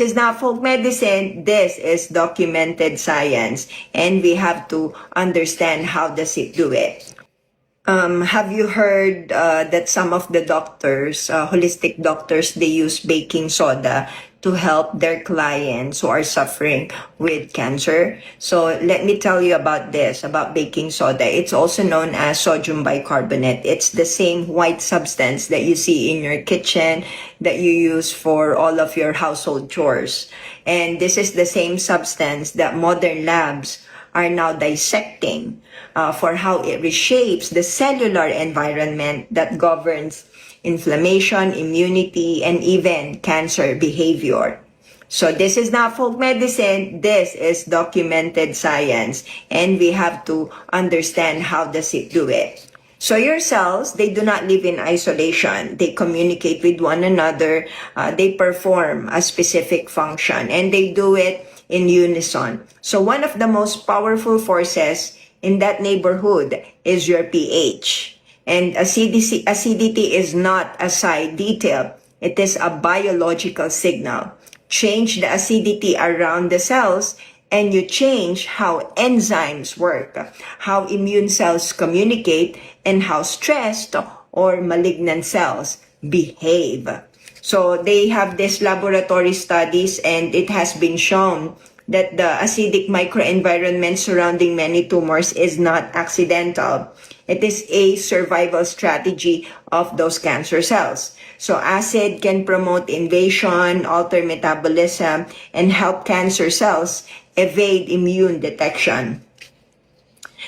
This is not folk medicine, this is documented science, and we have to understand how does it do it. Have you heard that some of the doctors, holistic doctors, they use baking soda to help their clients who are suffering with cancer? So let me tell you about this, about baking soda. It's also known as sodium bicarbonate. It's the same white substance that you see in your kitchen that you use for all of your household chores. And this is the same substance that modern labs are now dissecting for how it reshapes the cellular environment that governs inflammation, immunity, and even cancer behavior. So this is not folk medicine, this is documented science, and we have to understand how does it do it. So your cells, they do not live in isolation. They communicate with one another. They perform a specific function, and they do it in unison. So one of the most powerful forces in that neighborhood is your pH. And acidity is not a side detail. It is a biological signal. Change the acidity around the cells and you change how enzymes work, how immune cells communicate, and how stressed or malignant cells behave. So they have these laboratory studies, and it has been shown that the acidic microenvironment surrounding many tumors is not accidental. It is a survival strategy of those cancer cells. So acid can promote invasion, alter metabolism, and help cancer cells evade immune detection.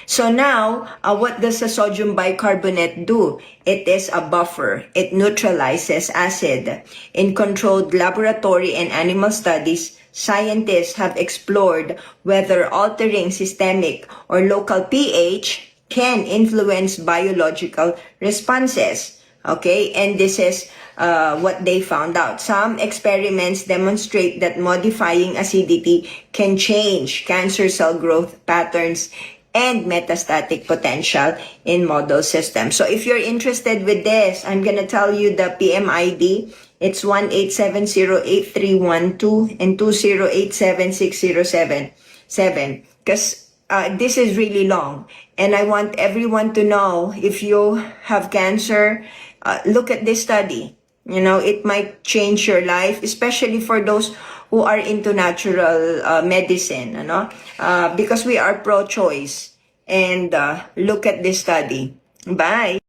So now, what does the sodium bicarbonate do? It is a buffer. It neutralizes acid. In controlled laboratory and animal studies, scientists have explored whether altering systemic or local pH can influence biological responses. Okay, and this is what they found out. Some experiments demonstrate that modifying acidity can change cancer cell growth patterns and metastatic potential in model systems. So if you're interested with this, I'm going to tell you the PMID. It's 1870831 and 2087607 because this is really long. And I want everyone to know, if you have cancer, look at this study. You know, it might change your life, especially for those who are into natural medicine, you know, because we are pro-choice. And look at this study. Bye.